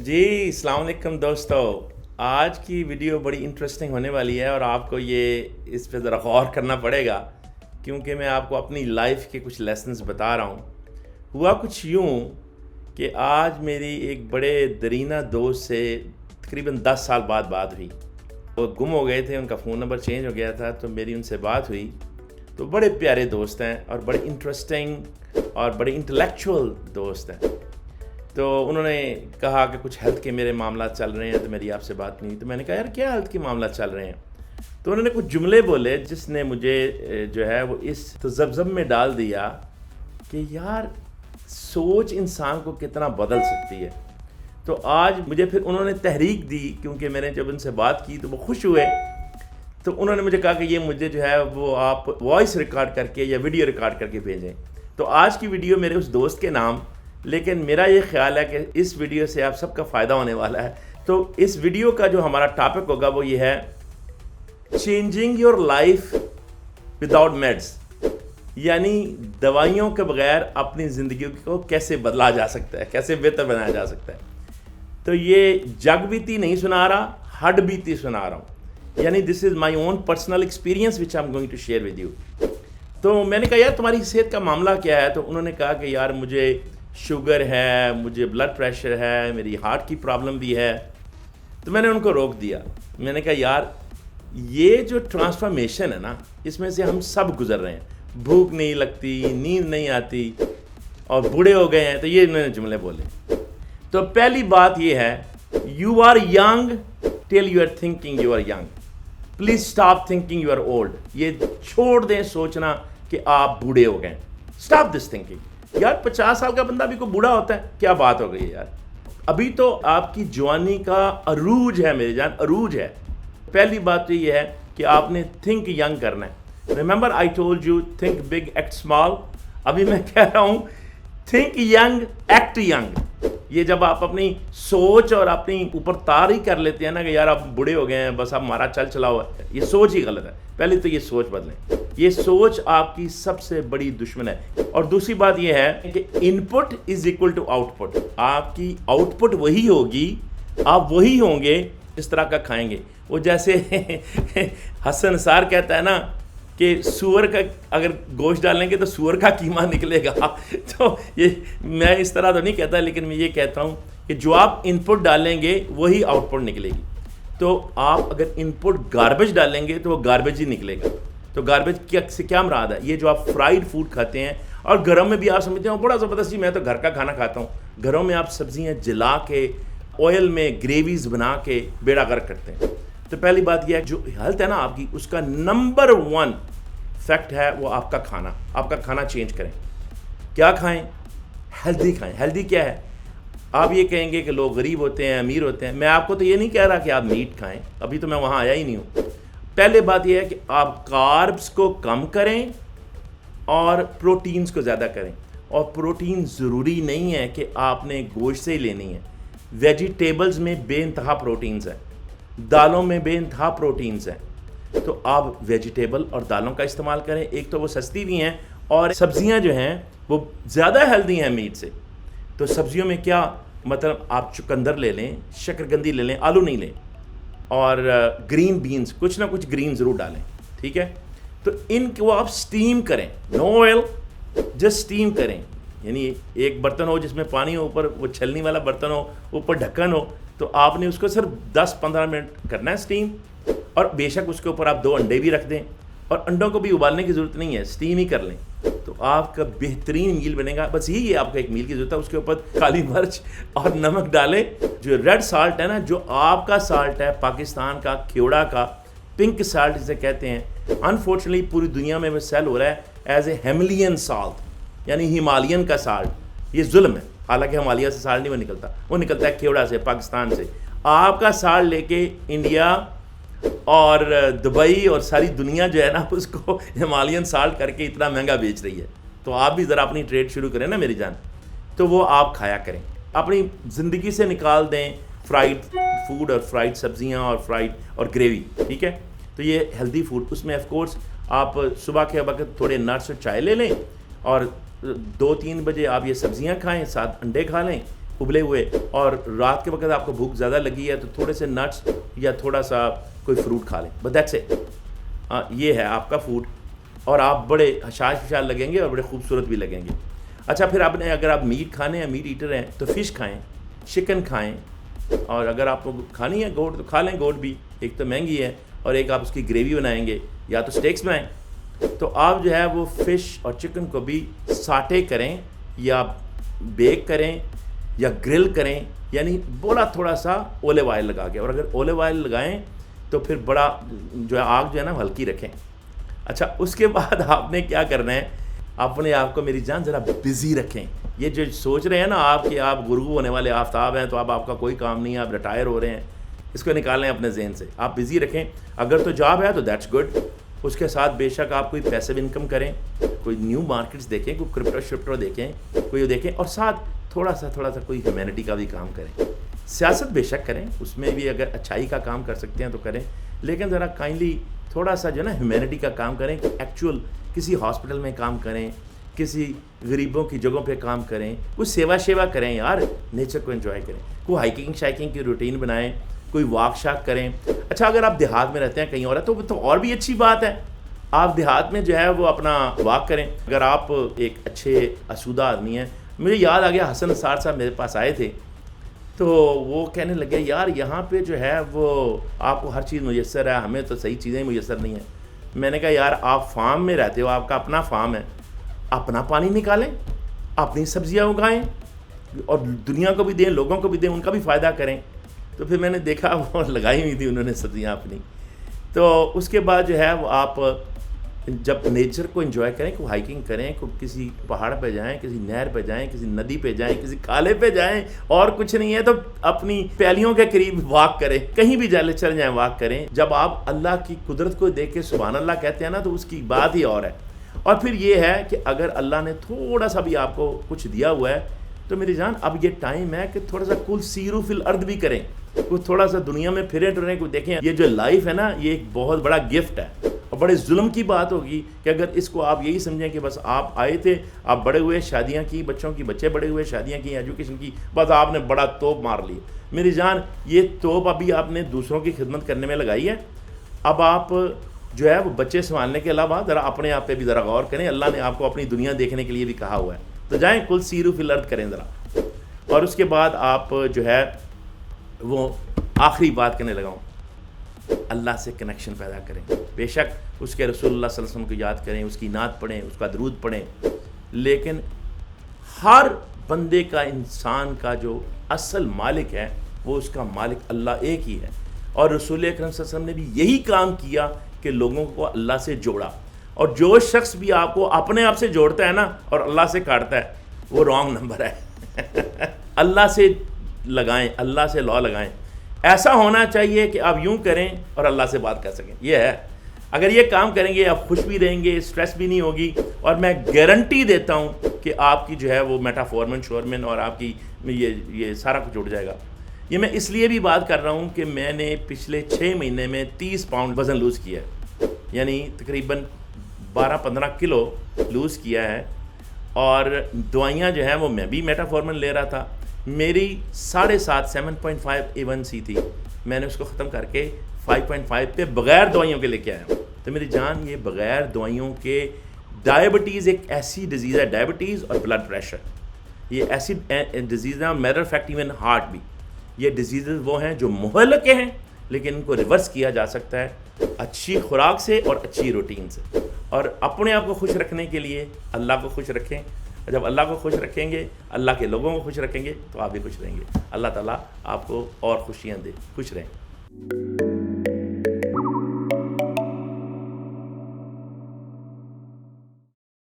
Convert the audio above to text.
جی السلام علیکم دوستو. آج کی ویڈیو بڑی انٹرسٹنگ ہونے والی ہے اور آپ کو یہ اس پہ ذرا غور کرنا پڑے گا کیونکہ میں آپ کو اپنی لائف کے کچھ لیسنز بتا رہا ہوں. ہوا کچھ یوں کہ آج میری ایک بڑے درینہ دوست سے تقریباً 10 سال بعد بات ہوئی. وہ گم ہو گئے تھے, ان کا فون نمبر چینج ہو گیا تھا, تو میری ان سے بات ہوئی. تو بڑے پیارے دوست ہیں اور بڑے انٹرسٹنگ اور بڑے انٹلیکچوئل دوست ہیں. تو انہوں نے کہا کہ کچھ ہیلتھ کے میرے معاملات چل رہے ہیں, تو میری آپ سے بات نہیں. تو میں نے کہا یار کیا ہیلتھ کے معاملات چل رہے ہیں؟ تو انہوں نے کچھ جملے بولے جس نے مجھے جو ہے وہ اس تذبذب میں ڈال دیا کہ یار سوچ انسان کو کتنا بدل سکتی ہے. تو آج مجھے پھر انہوں نے تحریک دی, کیونکہ میں نے جب ان سے بات کی تو وہ خوش ہوئے. تو انہوں نے مجھے کہا کہ یہ مجھے جو ہے وہ آپ وائس ریکارڈ کر کے یا ویڈیو ریکارڈ کر کے بھیجیں. تو آج کی ویڈیو میرے اس دوست کے نام, لیکن میرا یہ خیال ہے کہ اس ویڈیو سے آپ سب کا فائدہ ہونے والا ہے. تو اس ویڈیو کا جو ہمارا ٹاپک ہوگا وہ یہ ہے چینجنگ یور لائف وداؤٹ میڈس, یعنی دوائیوں کے بغیر اپنی زندگی کو کیسے بدلا جا سکتا ہے, کیسے بہتر بنایا جا سکتا ہے. تو یہ جگ بیتی نہیں سنا رہا, ہڈ بیتی سنا رہا ہوں, یعنی this is my own personal experience which I am going to share with you. تو میں نے کہا یار تمہاری صحت کا معاملہ کیا ہے؟ تو انہوں نے کہا کہ یار مجھے شوگر ہے, مجھے بلڈ پریشر ہے, میری ہارٹ کی پرابلم بھی ہے. تو میں نے ان کو روک دیا. میں نے کہا یار یہ جو ٹرانسفارمیشن ہے نا, اس میں سے ہم سب گزر رہے ہیں. بھوک نہیں لگتی, نیند نہیں آتی, اور بوڑھے ہو گئے ہیں. تو یہ انہوں نے جملے بولے. تو پہلی بات یہ ہے, you are young till you are thinking you are young, please stop thinking you are old. یہ چھوڑ دیں سوچنا کہ آپ بوڑھے ہو گئے. Stop this thinking. یار 50 سال کا بندہ بھی کوئی بوڑھا ہوتا ہے؟ کیا بات ہو گئی ہے یار. ابھی تو آپ کی جوانی کا عروج ہے میری جان, عروج ہے. پہلی بات تو یہ ہے کہ آپ نے تھنک ینگ کرنا ہے. Remember I told you think big act small. ابھی میں کہہ رہا ہوں تھنک ینگ ایکٹ ینگ. یہ جب آپ اپنی سوچ اور اپنی اوپر تار ہی کر لیتے ہیں نا کہ یار آپ بوڑھے ہو گئے ہیں, بس اب ہمارا چل چلا ہوا ہے, یہ سوچ ہی غلط ہے. پہلے تو یہ سوچ بدلیں. یہ سوچ آپ کی سب سے بڑی دشمن ہے. اور دوسری بات یہ ہے کہ input is equal to output. آپ کی آؤٹ پٹ وہی ہوگی, آپ وہی ہوں گے اس طرح کا کھائیں گے. وہ جیسے حسن نثار کہتا ہے نا کہ سور کا اگر گوشت ڈالیں گے تو سور کا قیمہ نکلے گا. تو یہ میں اس طرح تو نہیں کہتا, لیکن میں یہ کہتا ہوں کہ جو آپ ان پٹ ڈالیں گے وہی آؤٹ پٹ نکلے گی. تو آپ اگر ان پٹ گاربیج ڈالیں گے تو وہ گاربیج ہی نکلے گا. تو گاربیج سے کیا مراد ہے؟ یہ جو آپ فرائیڈ فوڈ کھاتے ہیں, اور گھروں میں بھی آپ سمجھتے ہیں بڑا زبردست جی میں تو گھر کا کھانا کھاتا ہوں. گھروں میں آپ سبزیاں جلا کے آئل میں گریویز بنا کے بیڑا غرق کرتے ہیں. تو پہلی بات یہ ہے جو ہیلتھ ہے نا آپ کی, اس کا نمبر 1 فیکٹ ہے وہ آپ کا کھانا. آپ کا کھانا چینج کریں. کیا کھائیں؟ ہیلدی کھائیں. ہیلدی کیا ہے؟ آپ یہ کہیں گے کہ لوگ غریب ہوتے ہیں, امیر ہوتے ہیں. میں آپ کو تو یہ نہیں کہہ رہا کہ آپ میٹ کھائیں, ابھی تو میں وہاں آیا ہی نہیں ہوں. پہلے بات یہ ہے کہ آپ کاربس کو کم کریں اور پروٹینز کو زیادہ کریں. اور پروٹین ضروری نہیں ہے کہ آپ نے گوشت سے ہی لینی ہے. ویجیٹیبلز میں بے انتہا پروٹینز ہیں, دالوں میں بے انتہا پروٹینز ہیں. تو آپ ویجیٹیبل اور دالوں کا استعمال کریں. ایک تو وہ سستی بھی ہیں, اور سبزیاں جو ہیں وہ زیادہ ہیلدی ہیں میٹ سے. تو سبزیوں میں کیا مطلب, آپ چقندر لے لیں, شکرکندی لے لیں, آلو نہیں لیں, اور گرین بینز, کچھ نہ کچھ گرین ضرور ڈالیں. ٹھیک ہے. تو ان کو آپ سٹیم کریں, نو آئل, جسٹ سٹیم کریں. یعنی ایک برتن ہو جس میں پانی ہو, اوپر وہ چھلنی والا برتن ہو, اوپر ڈھکن ہو, تو آپ نے اس کو صرف 10-15 منٹ کرنا ہے سٹیم. اور بے شک اس کے اوپر آپ 2 انڈے بھی رکھ دیں, اور انڈوں کو بھی ابالنے کی ضرورت نہیں ہے, سٹیم ہی کر لیں. تو آپ کا بہترین میل بنے گا. بس یہی ہے آپ کا ایک میل کی ضرورت ہے. اس کے اوپر کالی مرچ اور نمک ڈالیں. جو ریڈ سالٹ ہے نا, جو آپ کا سالٹ ہے پاکستان کا, کھیوڑا کا, پنک سالٹ جسے کہتے ہیں, انفارچونیٹلی پوری دنیا میں وہ سیل ہو رہا ہے ایز اے ہیملین سالٹ, یعنی ہمالین کا سالٹ. یہ ظلم ہے. حالانکہ ہمالیہ سے سالٹ نہیں وہ نکلتا, وہ نکلتا ہے کھیوڑا سے, پاکستان سے. آپ کا سالٹ لے کے انڈیا اور دبئی اور ساری دنیا جو ہے نا اس کو ہمالین سالٹ کر کے اتنا مہنگا بیچ رہی ہے. تو آپ بھی ذرا اپنی ٹریڈ شروع کریں نا میری جان. تو وہ آپ کھایا کریں. اپنی زندگی سے نکال دیں فرائیڈ فوڈ اور فرائیڈ سبزیاں اور فرائیڈ اور گریوی. ٹھیک ہے. تو یہ ہیلدی فوڈ. اس میں آف کورس آپ صبح کے وقت تھوڑے نٹس اور چائے لے لیں, اور 2-3 بجے آپ یہ سبزیاں کھائیں, 7 انڈے کھا لیں, ابلے ہوئے, اور رات کے وقت آپ کو بھوک زیادہ لگی ہے تو تھوڑے سے نٹس یا تھوڑا سا کوئی فروٹ کھا لیں, بس دیٹس اٹ. یہ ہے آپ کا فوڈ, اور آپ بڑے حشاش لگیں گے اور بڑے خوبصورت بھی لگیں گے. اچھا, پھر آپ نے اگر آپ میٹ کھانے ہیں, میٹ ایٹر ہیں, تو فش کھائیں, چکن کھائیں, اور اگر آپ کو کھانی ہے گوٹ تو کھا لیں گوٹ بھی, ایک تو مہنگی ہے اور ایک آپ اس کی گریوی بنائیں گے یا تو سٹیکس بنائیں. تو آپ جو ہے وہ فش اور چکن کو بھی ساٹے کریں یا بیک کریں یا گرل کریں, یعنی بولا تھوڑا سا اولیو آئل لگا کے, اور اگر اولیو آئل لگائیں تو پھر بڑا جو ہے آگ جو ہے نا ہلکی رکھیں. اچھا, اس کے بعد آپ نے کیا کرنا ہے, اپنے آپ کو میری جان ذرا بزی رکھیں. یہ جو سوچ رہے ہیں نا آپ کہ آپ غروب ہونے والے آفتاب ہیں تو اب آپ کا کوئی کام نہیں ہے, آپ ریٹائر ہو رہے ہیں, اس کو نکالیں اپنے ذہن سے. آپ بزی رکھیں. اگر تو جاب ہے تو دیٹس گڈ, اس کے ساتھ بے شک آپ کوئی پیسیو انکم کریں, کوئی نیو مارکیٹس دیکھیں, کوئی کرپٹو شپٹو دیکھیں, کوئی دیکھیں, اور ساتھ تھوڑا سا کوئی ہیومینٹی کا بھی کام کریں. سیاست بے شک کریں, اس میں بھی اگر اچھائی کا کام کر سکتے ہیں تو کریں, لیکن ذرا کائنڈلی تھوڑا سا جو ہے نا ہیومینٹی کا کام کریں. ایکچوئل کسی ہاسپٹل میں کام کریں, کسی غریبوں کی جگہوں پہ کام کریں, کوئی سیوا کریں یار, نیچر کو انجوائے کریں, کوئی ہائکنگ شائکنگ کی روٹین بنائیں, کوئی واک شاک کریں. اچھا, اگر آپ دیہات میں رہتے ہیں کہیں اور ہے تو اور بھی اچھی بات ہے, آپ دیہات میں جو ہے وہ اپنا واک کریں. اگر آپ ایک اچھے اسودہ آدمی ہیں, مجھے یاد آ گیا حسن نثار صاحب میرے پاس آئے تھے تو وہ کہنے لگے یار یہاں پہ جو ہے وہ آپ کو ہر چیز میسر ہے, ہمیں تو صحیح چیزیں میسر نہیں ہیں. میں نے کہا یار آپ فارم میں رہتے ہو, آپ کا اپنا فارم ہے, اپنا پانی نکالیں, اپنی سبزیاں اگائیں اور دنیا کو بھی دیں, لوگوں کو بھی دیں, ان کا بھی فائدہ کریں. تو پھر میں نے دیکھا وہ لگائی ہوئی تھی انہوں نے سبزیاں اپنی. تو اس کے بعد جو ہے وہ آپ جب نیچر کو انجوائے کریں, کوئی ہائکنگ کریں, کوئی کسی پہاڑ پہ جائیں, کسی نہر پہ جائیں, کسی ندی پہ جائیں, کسی کالے پہ جائیں, اور کچھ نہیں ہے تو اپنی پیلیوں کے قریب واک کریں, کہیں بھی چل جائیں واک کریں. جب آپ اللہ کی قدرت کو دیکھ کے سبحان اللہ کہتے ہیں نا تو اس کی بات ہی اور ہے. اور پھر یہ ہے کہ اگر اللہ نے تھوڑا سا بھی آپ کو کچھ دیا ہوا ہے تو میری جان اب یہ ٹائم ہے کہ تھوڑا سا کل سیرو فی الارض بھی کریں, کوئی تھوڑا سا دنیا میں پھریں ٹریں, کوئی دیکھیں. یہ جو لائف ہے نا یہ ایک بہت بڑا گفٹ ہے, اور بڑے ظلم کی بات ہوگی کہ اگر اس کو آپ یہی سمجھیں کہ بس آپ آئے تھے, آپ بڑے ہوئے, شادیاں کی, بچوں کی بچے بڑے ہوئے, شادیاں کی, ایجوکیشن کی, بس آپ نے بڑا توپ مار لی. میری جان یہ توپ ابھی آپ نے دوسروں کی خدمت کرنے میں لگائی ہے. اب آپ جو ہے وہ بچے سنبھالنے کے علاوہ ذرا اپنے آپ پہ بھی ذرا غور کریں. اللہ نے آپ کو اپنی دنیا دیکھنے کے لیے بھی کہا ہوا ہے, تو جائیں کل سیرو فی الارض کریں ذرا. اور اس کے بعد آپ جو ہے وہ آخری بات کرنے لگا ہوں, اللہ سے کنیکشن پیدا کریں. بے شک اس کے رسول اللہ صلی اللہ علیہ وسلم کو یاد کریں, اس کی نعت پڑھیں, اس کا درود پڑھیں, لیکن ہر بندے کا, انسان کا جو اصل مالک ہے وہ اس کا مالک اللہ ایک ہی ہے. اور رسول اکرم صلی اللہ علیہ وسلم نے بھی یہی کام کیا کہ لوگوں کو اللہ سے جوڑا. اور جو شخص بھی آپ کو اپنے آپ سے جوڑتا ہے نا اور اللہ سے کاٹتا ہے وہ رانگ نمبر ہے. اللہ سے لگائیں, اللہ سے لا لگائیں. ایسا ہونا چاہیے کہ آپ یوں کریں اور اللہ سے بات کر سکیں. یہ ہے, اگر یہ کام کریں گے آپ خوش بھی رہیں گے, سٹریس بھی نہیں ہوگی, اور میں گارنٹی دیتا ہوں کہ آپ کی جو ہے وہ میٹافورمن شورمن اور آپ کی یہ سارا کچھ اڑ جائے گا. یہ میں اس لیے بھی بات کر رہا ہوں کہ میں نے پچھلے 6 مہینے میں 30 پاؤنڈ وزن لوز کیا ہے, یعنی تقریباً 12-15 کلو لوز کیا ہے. اور دوائیاں جو ہیں وہ میں بھی میٹافورمن لے رہا تھا, میری 7.5 A1C تھی, میں نے اس کو ختم کر کے 5.5 پہ بغیر دوائیوں کے لے کے آیا ہوں. تو میری جان یہ بغیر دوائیوں کے, ڈائبٹیز ایک ایسی ڈیزیز ہے, ڈائبٹیز اور بلڈ پریشر یہ ایسی ڈیزیز ہیں, میٹر فیکٹ ایون ہارٹ بھی, یہ ڈیزیزز وہ ہیں جو مہلک ہیں لیکن ان کو ریورس کیا جا سکتا ہے اچھی خوراک سے اور اچھی روٹین سے. اور اپنے آپ کو خوش رکھنے کے لیے اللہ کو خوش رکھیں. جب اللہ کو خوش رکھیں گے, اللہ کے لوگوں کو خوش رکھیں گے تو آپ بھی خوش رہیں گے. اللہ تعالیٰ آپ کو اور خوشیاں دے. خوش رہیں.